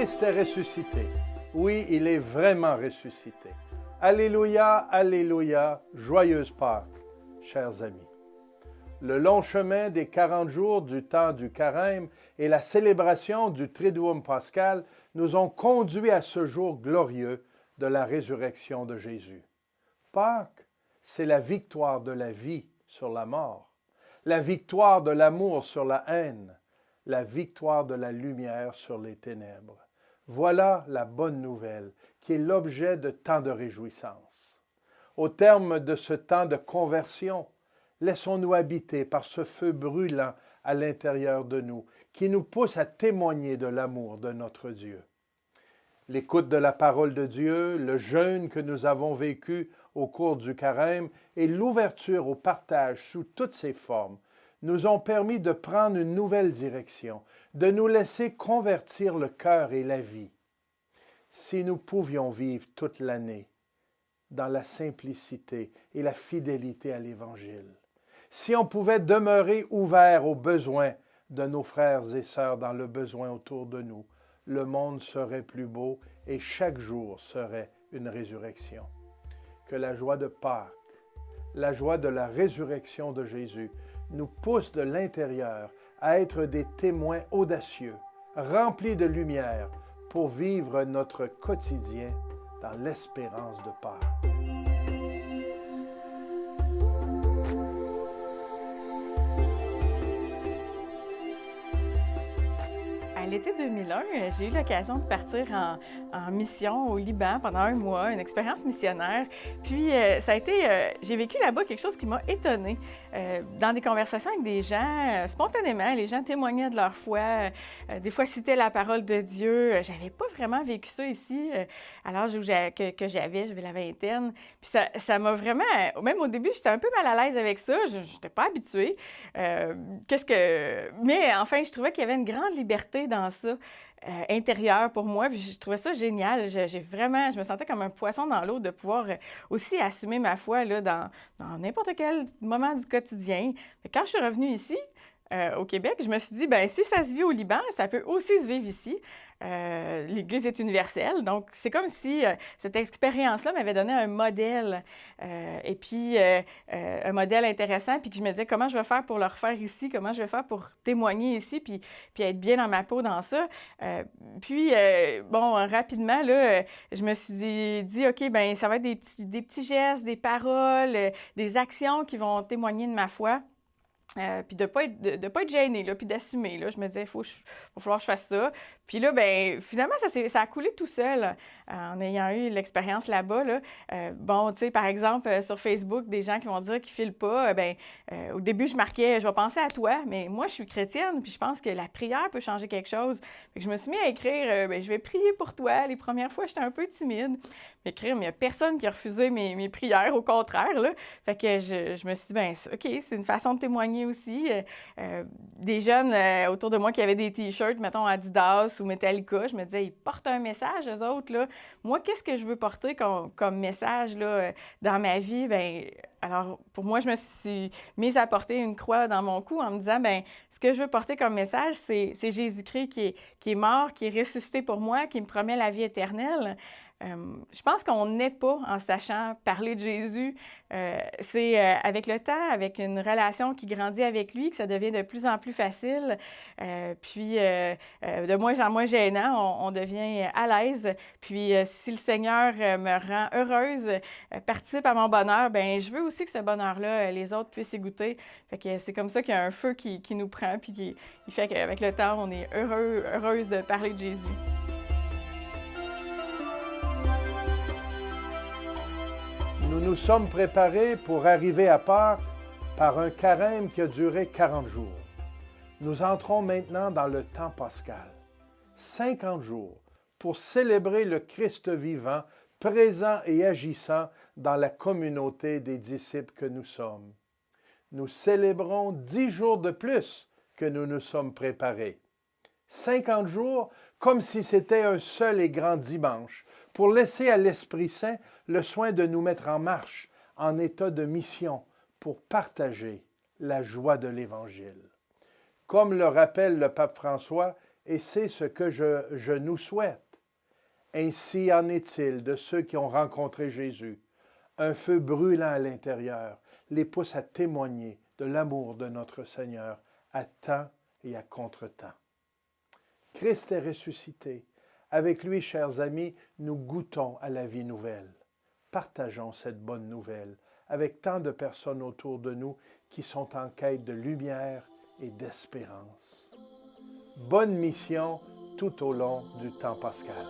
Christ est ressuscité. Oui, il est vraiment ressuscité. Alléluia, alléluia, joyeuse Pâques, chers amis. Le long chemin des 40 jours du temps du Carême et la célébration du Triduum pascal nous ont conduits à ce jour glorieux de la résurrection de Jésus. Pâques, c'est la victoire de la vie sur la mort, la victoire de l'amour sur la haine, la victoire de la lumière sur les ténèbres. Voilà la bonne nouvelle qui est l'objet de tant de réjouissance. Au terme de ce temps de conversion, laissons-nous habiter par ce feu brûlant à l'intérieur de nous qui nous pousse à témoigner de l'amour de notre Dieu. L'écoute de la parole de Dieu, le jeûne que nous avons vécu au cours du Carême et l'ouverture au partage sous toutes ses formes nous ont permis de prendre une nouvelle direction, de nous laisser convertir le cœur et la vie. Si nous pouvions vivre toute l'année dans la simplicité et la fidélité à l'Évangile, si on pouvait demeurer ouvert aux besoins de nos frères et sœurs dans le besoin autour de nous, le monde serait plus beau et chaque jour serait une résurrection. Que la joie de Pâques, la joie de la résurrection de Jésus nous pousse de l'intérieur à être des témoins audacieux, remplis de lumière pour vivre notre quotidien dans l'espérance de Pâques. À l'été 2001, j'ai eu l'occasion de partir en mission au Liban pendant 1 mois, une expérience missionnaire. Puis, j'ai vécu là-bas quelque chose qui m'a étonnée. Dans des conversations avec des gens, spontanément, les gens témoignaient de leur foi, des fois citaient la parole de Dieu. J'avais pas vraiment vécu ça ici, à l'âge j'avais la vingtaine. Puis ça m'a vraiment, même au début, j'étais un peu mal à l'aise avec ça, je n'étais pas habituée. Mais enfin, je trouvais qu'il y avait une grande liberté dans ça, intérieure pour moi, puis je trouvais ça génial. Je me sentais comme un poisson dans l'eau de pouvoir aussi assumer ma foi là, dans n'importe quel moment du quotidien. Quand je suis revenue ici, au Québec, je me suis dit, ben si ça se vit au Liban, ça peut aussi se vivre ici. L'Église est universelle, donc c'est comme si cette expérience-là m'avait donné un modèle, un modèle intéressant, puis que je me disais comment je vais faire pour le refaire ici, comment je vais faire pour témoigner ici, puis être bien dans ma peau dans ça. Rapidement, là, je me suis dit, OK, ben ça va être des petits gestes, des paroles, des actions qui vont témoigner de ma foi. Puis de pas être gênée, là, puis d'assumer. Là. Je me disais, il va falloir que je fasse ça. Puis là, ben finalement, ça a coulé tout seul en ayant eu l'expérience là-bas. Là. Tu sais, par exemple, sur Facebook, des gens qui vont dire qu'ils ne filent pas, au début, je marquais, je vais penser à toi, mais moi, je suis chrétienne, puis je pense que la prière peut changer quelque chose. Fait que je me suis mis à écrire, je vais prier pour toi. Les premières fois, j'étais un peu timide. Mais il n'y a personne qui a refusé mes prières, au contraire. Là. Fait que je me suis dit, OK, c'est une façon de témoigner aussi. Des jeunes autour de moi qui avaient des T-shirts, mettons Adidas ou Metallica, je me disais, ils portent un message, eux autres. Là. Moi, qu'est-ce que je veux porter comme message là, dans ma vie? Alors, pour moi, je me suis mise à porter une croix dans mon cou en me disant, ce que je veux porter comme message, c'est Jésus-Christ qui est mort, qui est ressuscité pour moi, qui me promet la vie éternelle. Je pense qu'on n'est pas en sachant parler de Jésus. C'est avec le temps, avec une relation qui grandit avec lui, que ça devient de plus en plus facile. De moins en moins gênant, on devient à l'aise. Puis si le Seigneur me rend heureuse, participe à mon bonheur, je veux aussi que ce bonheur-là, les autres puissent y goûter. Fait que c'est comme ça qu'il y a un feu qui nous prend, puis qui fait qu'avec le temps, on est heureuse de parler de Jésus. Nous nous sommes préparés pour arriver à Pâques par un carême qui a duré 40 jours. Nous entrons maintenant dans le temps pascal. 50 jours pour célébrer le Christ vivant, présent et agissant dans la communauté des disciples que nous sommes. Nous célébrons 10 jours de plus que nous nous sommes préparés. 50 jours comme si c'était un seul et grand dimanche, pour laisser à l'Esprit Saint le soin de nous mettre en marche, en état de mission, pour partager la joie de l'Évangile. Comme le rappelle le pape François, Et c'est ce que je nous souhaite. Ainsi en est-il de ceux qui ont rencontré Jésus. Un feu brûlant à l'intérieur les pousse à témoigner de l'amour de notre Seigneur à temps et à contre-temps. Christ est ressuscité. Avec lui, chers amis, nous goûtons à la vie nouvelle. Partageons cette bonne nouvelle avec tant de personnes autour de nous qui sont en quête de lumière et d'espérance. Bonne mission tout au long du temps pascal.